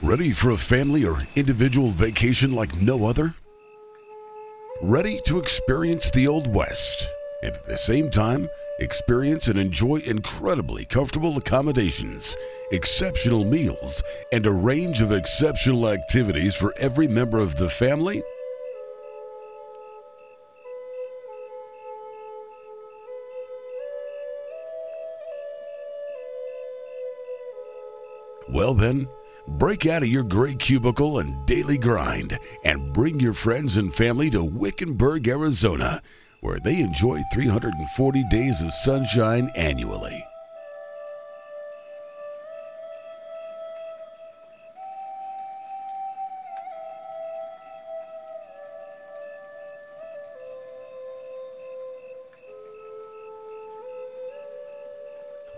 Ready for a family or individual vacation like no other? Ready to experience the Old West and at the same time experience and enjoy incredibly comfortable accommodations, exceptional meals, and a range of exceptional activities for every member of the family? Well then, break out of your gray cubicle and daily grind and bring your friends and family to Wickenburg, Arizona, where they enjoy 340 days of sunshine annually.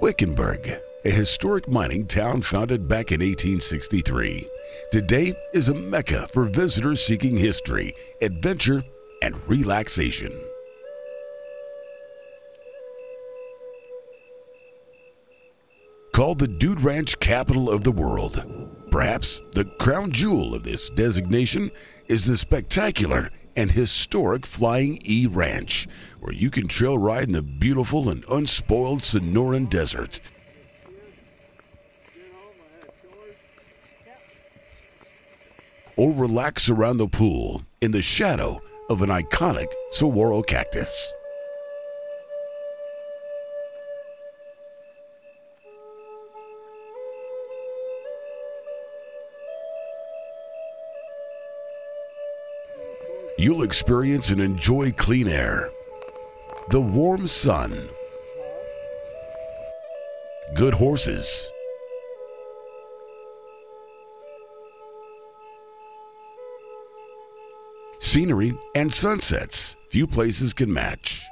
Wickenburg, a historic mining town founded back in 1863, today is a mecca for visitors seeking history, adventure, and relaxation. Called the Dude Ranch capital of the world, perhaps the crown jewel of this designation is the spectacular and historic Flying E Ranch, where you can trail ride in the beautiful and unspoiled Sonoran Desert. Or relax around the pool in the shadow of an iconic saguaro cactus. You'll experience and enjoy clean air, the warm sun, good horses, scenery and sunsets few places can match,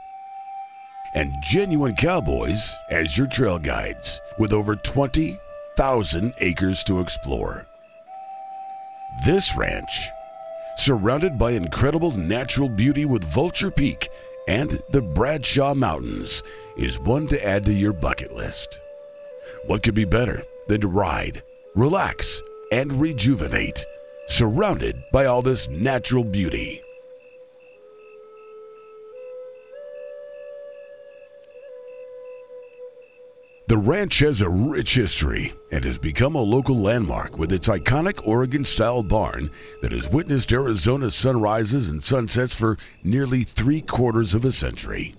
and genuine cowboys as your trail guides with over 20,000 acres to explore. This ranch, surrounded by incredible natural beauty with Vulture Peak and the Bradshaw Mountains, is one to add to your bucket list. What could be better than to ride, relax, and rejuvenate, surrounded by all this natural beauty? The ranch has a rich history and has become a local landmark with its iconic Oregon-style barn that has witnessed Arizona's sunrises and sunsets for nearly 3/4 of a century.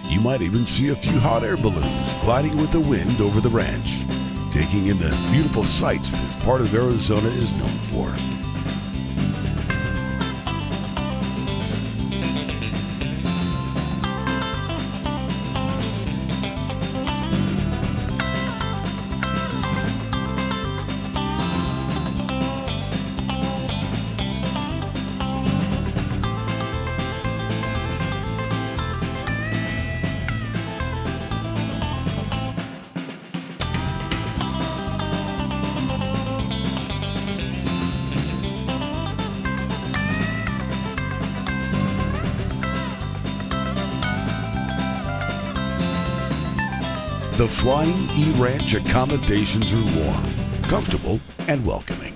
You might even see a few hot air balloons gliding with the wind over the ranch, taking in the beautiful sights this part of Arizona is known for. The Flying E Ranch accommodations are warm, comfortable, and welcoming.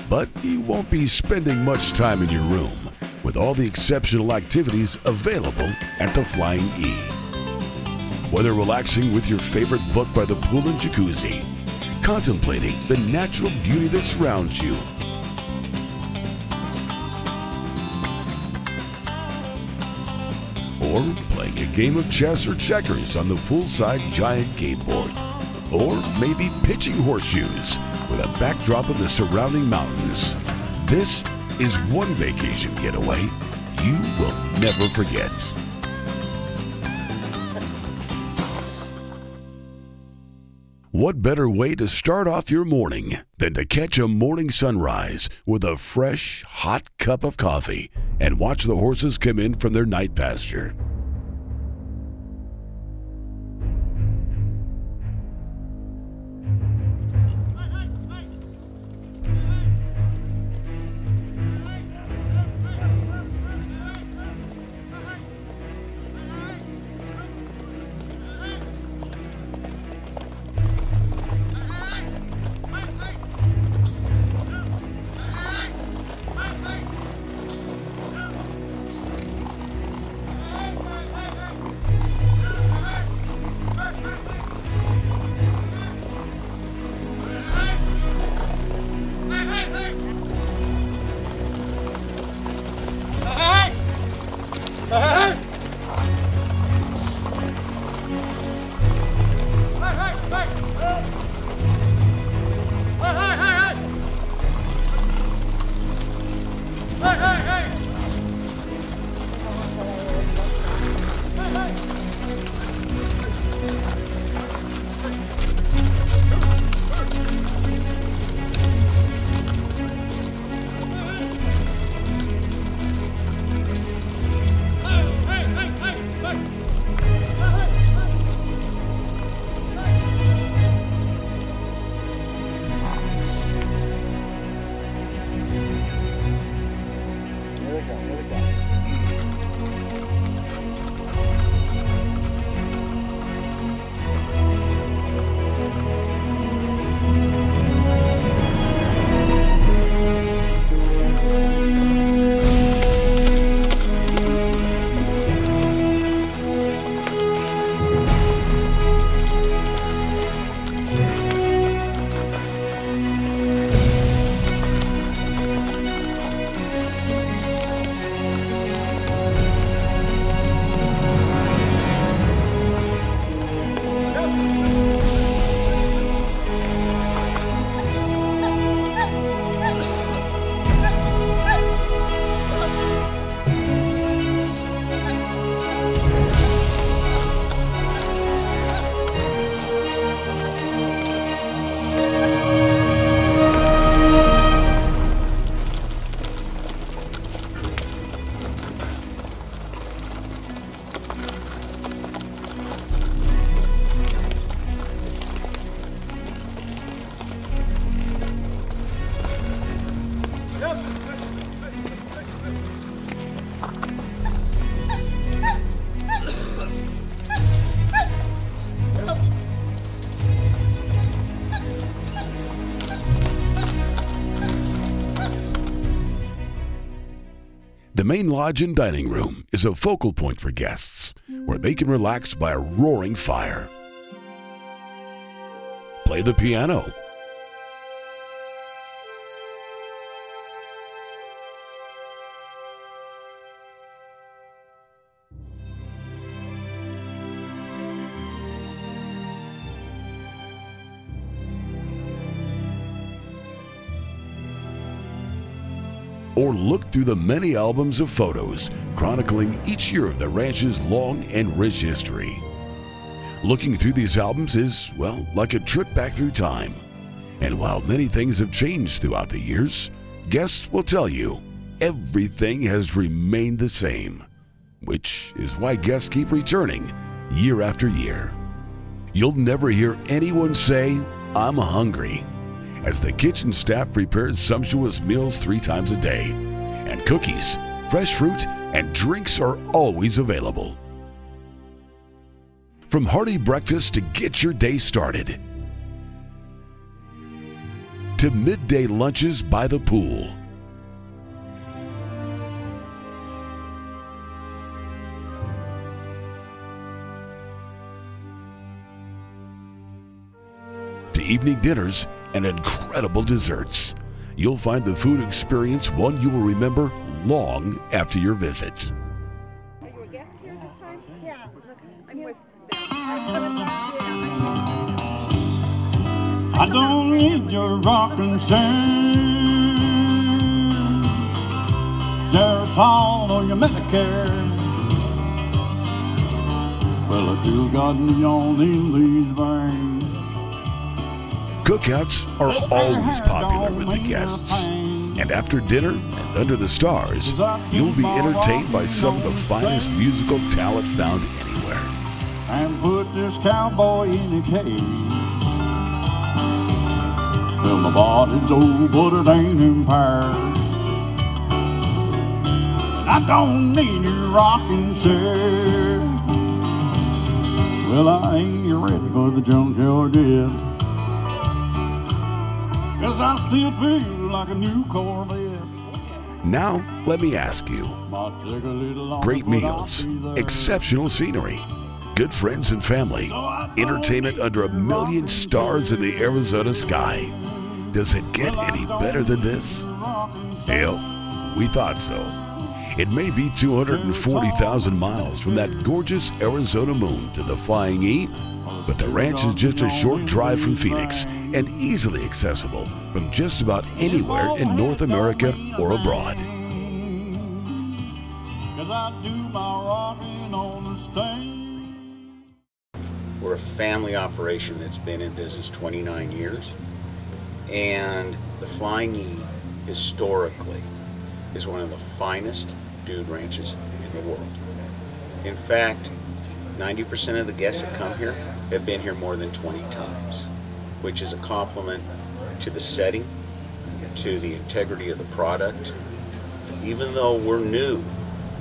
But you won't be spending much time in your room with all the exceptional activities available at the Flying E. Whether relaxing with your favorite book by the pool and jacuzzi, contemplating the natural beauty that surrounds you, or playing a game of chess or checkers on the poolside giant game board, or maybe pitching horseshoes with a backdrop of the surrounding mountains. This is one vacation getaway you will never forget. What better way to start off your morning than to catch a morning sunrise with a fresh, hot cup of coffee and watch the horses come in from their night pasture? The main lodge and dining room is a focal point for guests, where they can relax by a roaring fire, play the piano, or look through the many albums of photos chronicling each year of the ranch's long and rich history. Looking through these albums is, well, like a trip back through time. And while many things have changed throughout the years, guests will tell you everything has remained the same, which is why guests keep returning year after year. You'll never hear anyone say, "I'm hungry," as the kitchen staff prepares sumptuous meals 3 times a day, and cookies, fresh fruit, and drinks are always available. From hearty breakfast to get your day started, to midday lunches by the pool. To evening dinners and incredible desserts. You'll find the food experience one you will remember long after your visits. Are you a guest here this time? Yeah. I'm with I don't need your rockin' chair, Geritol or your Medicare. Well, I still got neon in these veins. Cookouts are always popular with the guests. And after dinner and under the stars, you'll be entertained by some of the finest musical talent found anywhere. And put this cowboy in a cage. Well, my body's old, but it ain't impaired. I don't need your rocking chair. Well, I ain't ready for the junkyard yet, 'cause I still feel like a new Corvette. Now, let me ask you, great meals, exceptional scenery, good friends and family, entertainment under 1,000,000 stars in the Arizona sky. Does it get any better than this? Hell, we thought so. It may be 240,000 miles from that gorgeous Arizona moon to the Flying E, but the ranch is just a short drive from Phoenix and easily accessible from just about anywhere in North America or abroad. We're a family operation that's been in business 29 years, and the Flying E historically is one of the finest dude ranches in the world. In fact, 90% of the guests that come here have been here more than 20 times, which is a compliment to the setting, to the integrity of the product. Even though we're new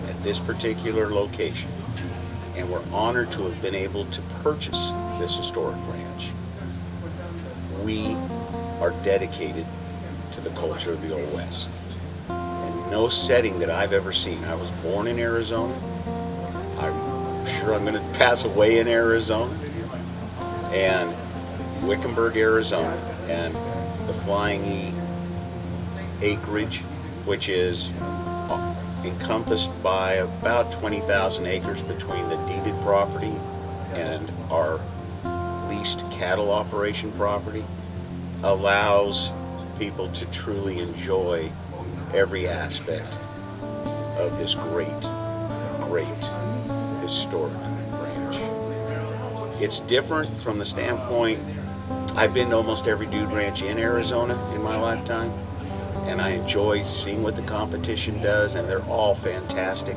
at this particular location, and we're honored to have been able to purchase this historic ranch, we are dedicated to the culture of the Old West. And no setting that I've ever seen. I was born in Arizona. I'm sure I'm going to pass away in Arizona. And Wickenburg, Arizona, and the Flying E acreage, which is encompassed by about 20,000 acres between the deeded property and our leased cattle operation property, allows people to truly enjoy every aspect of this great, great historic ranch. It's different from the standpoint, I've been to almost every dude ranch in Arizona in my lifetime, and I enjoy seeing what the competition does, and they're all fantastic.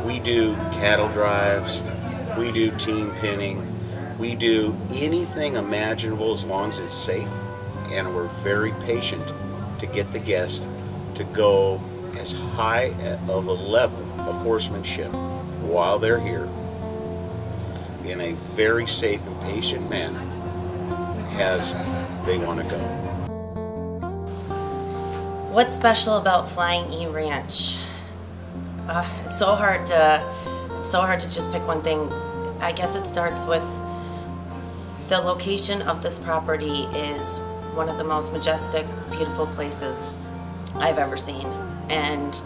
We do cattle drives, we do team pinning, we do anything imaginable as long as it's safe, and we're very patient to get the guest to go as high of a level of horsemanship while they're here in a very safe and patient manner as they want to go. What's special about Flying E Ranch? It's so hard to just pick one thing. I guess it starts with the location of this property is one of the most majestic, beautiful places I've ever seen. And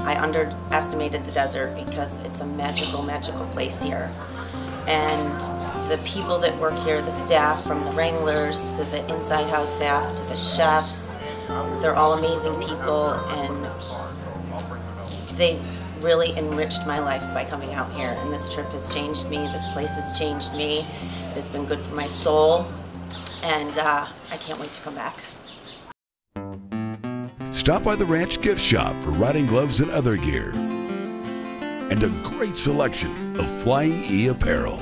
I underestimated the desert because it's a magical, magical place here. And the people that work here, the staff, from the wranglers to the inside house staff to the chefs, they're all amazing people, and they've really enriched my life by coming out here. And this trip has changed me, this place has changed me. It has been good for my soul, and I can't wait to come back. Stop by the ranch gift shop for riding gloves and other gear, and a great selection of Flying E apparel.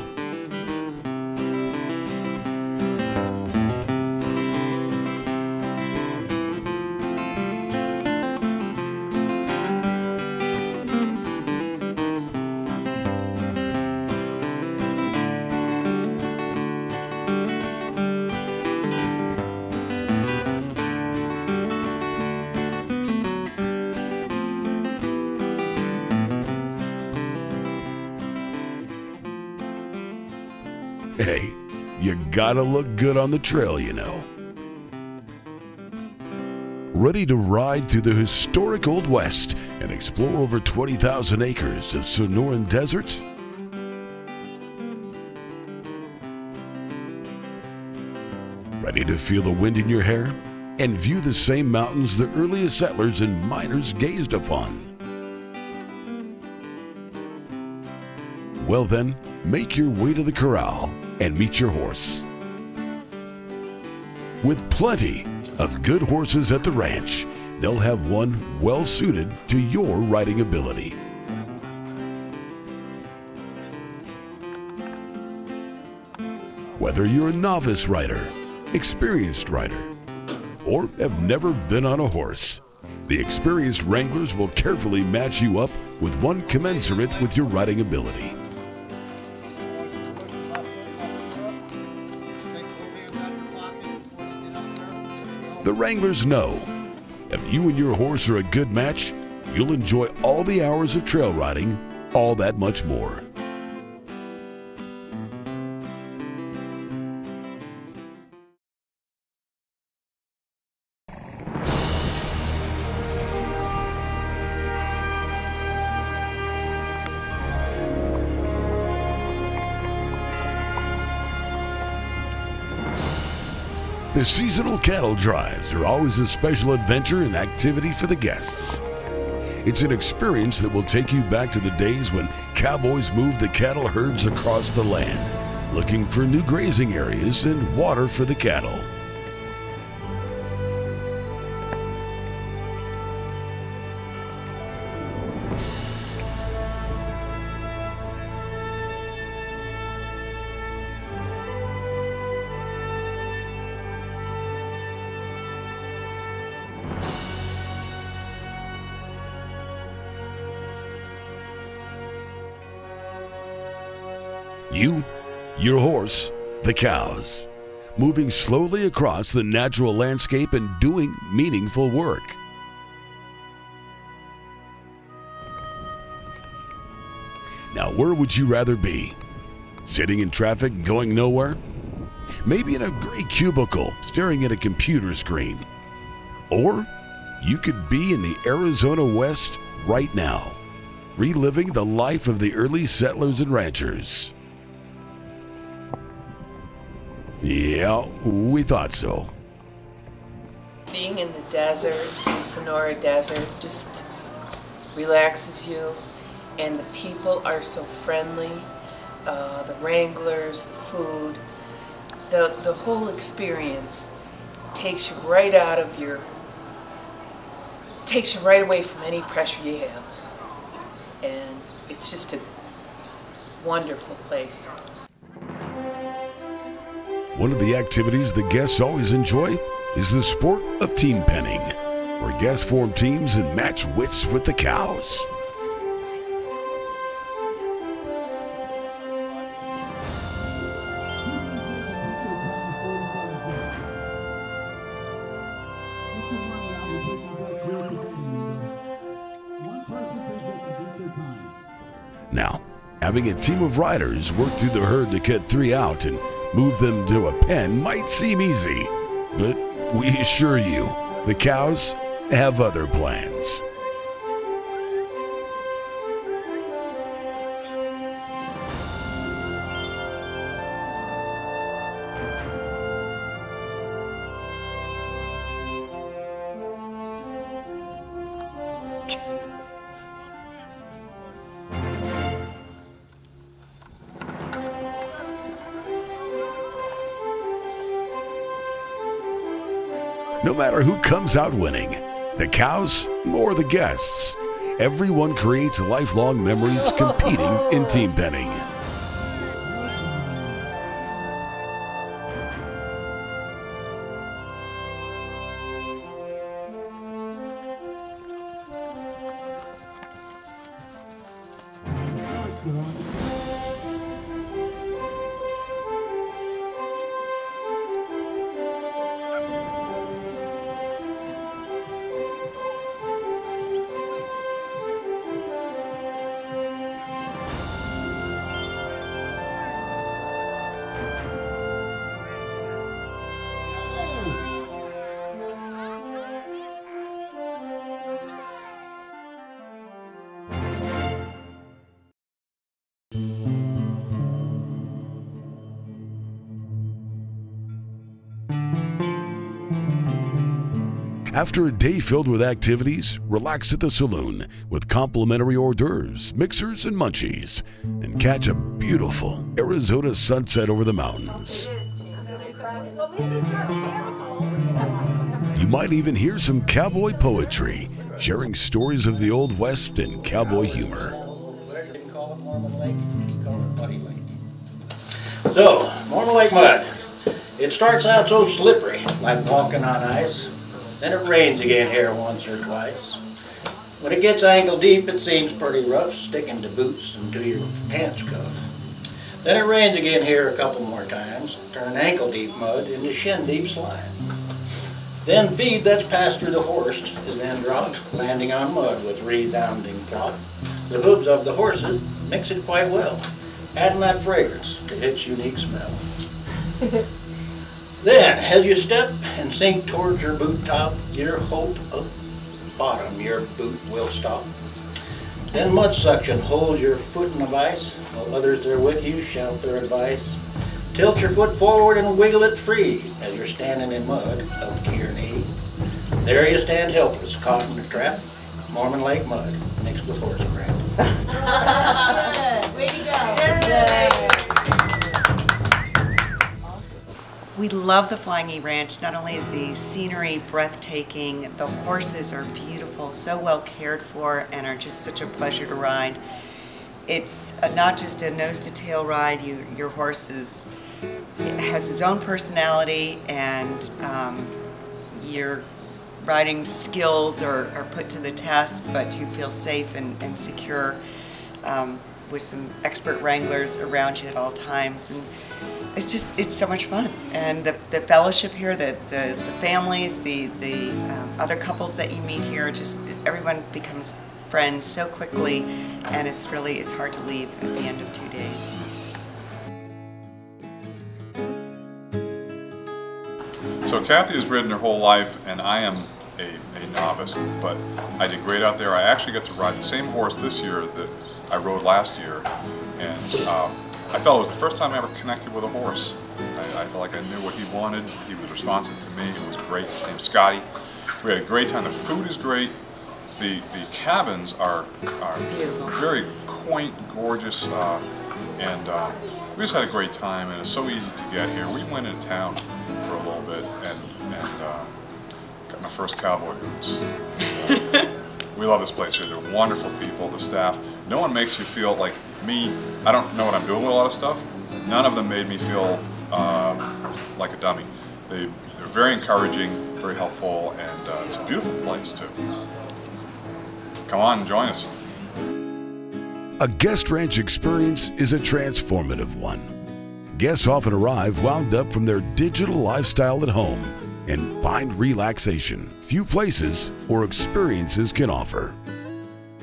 Hey, you gotta look good on the trail, you know. Ready to ride through the historic Old West and explore over 20,000 acres of Sonoran Desert? Ready to feel the wind in your hair and view the same mountains the earliest settlers and miners gazed upon? Well then, make your way to the corral and meet your horse. With plenty of good horses at the ranch, they'll have one well suited to your riding ability. Whether you're a novice rider, experienced rider, or have never been on a horse, the experienced wranglers will carefully match you up with one commensurate with your riding ability. The wranglers know if you and your horse are a good match, you'll enjoy all the hours of trail riding all that much more. The seasonal cattle drives are always a special adventure and activity for the guests. It's an experience that will take you back to the days when cowboys moved the cattle herds across the land, looking for new grazing areas and water for the cattle. You, your horse, the cows, moving slowly across the natural landscape and doing meaningful work. Now, where would you rather be? Sitting in traffic going nowhere? Maybe in a gray cubicle staring at a computer screen? Or you could be in the Arizona West right now, reliving the life of the early settlers and ranchers. Yeah, we thought so. Being in the desert, the Sonoran Desert, just relaxes you, and the people are so friendly. The wranglers, the food, the whole experience takes you right out of your, takes you right away from any pressure you have, and it's just a wonderful place. One of the activities the guests always enjoy is the sport of team penning, where guests form teams and match wits with the cows. Now, having a team of riders work through the herd to cut 3 out and move them to a pen might seem easy, but we assure you, the cows have other plans. No matter who comes out winning, the cows or the guests, everyone creates lifelong memories competing in team penning. After a day filled with activities, relax at the saloon with complimentary hors d'oeuvres, mixers, and munchies, and catch a beautiful Arizona sunset over the mountains. You might even hear some cowboy poetry, sharing stories of the Old West and cowboy humor. So, Mormon Lake mud. It starts out so slippery, like walking on ice. Then it rains again here once or twice. When it gets ankle deep, it seems pretty rough, sticking to boots and to your pants cuff. Then it rains again here a couple more times, turn ankle deep mud into shin deep slime. Then feed that's passed through the horse is then dropped, landing on mud with resounding plop. The hooves of the horses mix it quite well, adding that fragrance to its unique smell. Then, as you step and sink towards your boot top, your hope of bottom your boot will stop. Then mud suction holds your foot in a vice, while others there with you shout their advice. Tilt your foot forward and wiggle it free as you're standing in mud up to your knee. There you stand helpless, caught in a trap. Mormon Lake mud mixed with horse crap. Way to go. We love the Flying E Ranch. Not only is the scenery breathtaking, the horses are beautiful, so well cared for, and are just such a pleasure to ride. It's not just a nose-to-tail ride. Your horse has his own personality, and your riding skills are put to the test, but you feel safe and secure with some expert wranglers around you at all times. And it's so much fun. And the fellowship here, the families, the other couples that you meet here, just everyone becomes friends so quickly, and it's hard to leave at the end of 2 days. So Kathy has ridden her whole life, and I am a novice, but I did great out there. I actually got to ride the same horse this year that I rode last year, and I felt it was the first time I ever connected with a horse. I felt like I knew what he wanted. He was responsive to me. It was great. His name's Scotty. We had a great time. The food is great. The cabins are very quaint, gorgeous, and we just had a great time, and it's so easy to get here. We went into town for a little bit and got my first cowboy boots. We love this place here. They're wonderful people, the staff. No one makes you feel like me. I don't know what I'm doing with a lot of stuff. None of them made me feel like a dummy. They're very encouraging, very helpful, and it's a beautiful place too. Come on and join us. A guest ranch experience is a transformative one. Guests often arrive wound up from their digital lifestyle at home and find relaxation few places or experiences can offer.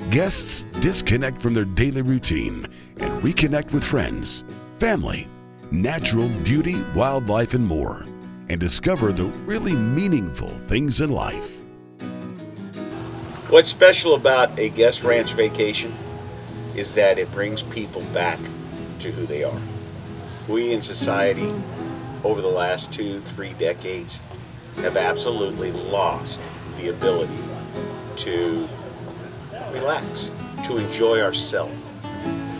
Guests disconnect from their daily routine and reconnect with friends, family, natural beauty, wildlife, and more, and discover the really meaningful things in life. What's special about a guest ranch vacation is that it brings people back to who they are. We in society, over the last 2-3 decades, have absolutely lost the ability to relax, to enjoy ourselves.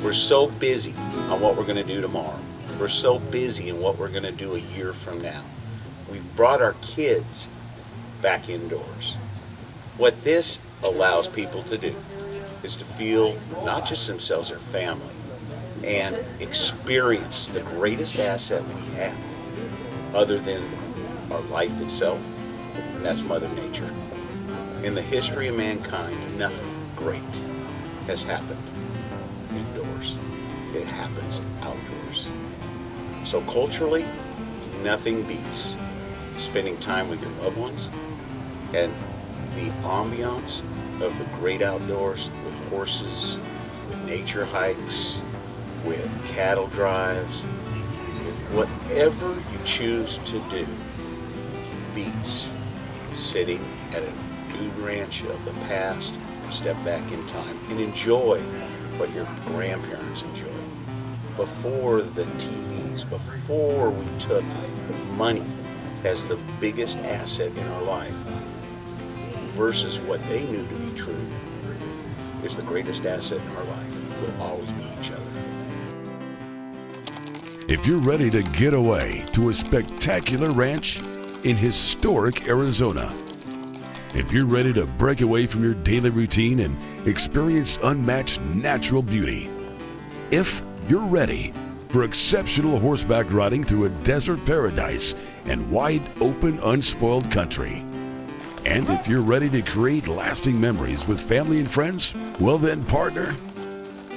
We're so busy on what we're going to do tomorrow. We're so busy in what we're going to do a year from now. We've brought our kids back indoors. What this allows people to do is to feel not just themselves, their family, and experience the greatest asset we have other than our life itself, and that's Mother Nature. In the history of mankind, nothing great has happened indoors. It happens outdoors. So culturally, nothing beats spending time with your loved ones and the ambiance of the great outdoors with horses, with nature hikes, with cattle drives, with whatever you choose to do, beats sitting at a dude ranch of the past and step back in time and enjoy what your grandparents enjoyed. Before the TVs, before we took money as the biggest asset in our life, versus what they knew to be true is the greatest asset in our life. Will always be each other. If you're ready to get away to a spectacular ranch in historic Arizona, if you're ready to break away from your daily routine and experience unmatched natural beauty, if you're ready for exceptional horseback riding through a desert paradise and wide open unspoiled country, and if you're ready to create lasting memories with family and friends, well then partner,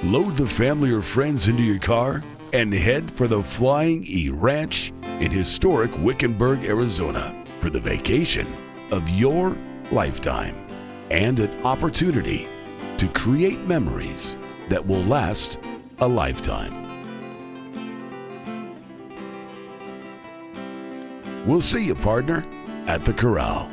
load the family or friends into your car and head for the Flying E Ranch in historic Wickenburg, Arizona for the vacation of your lifetime and an opportunity to create memories that will last a lifetime. We'll see you, partner, at the corral.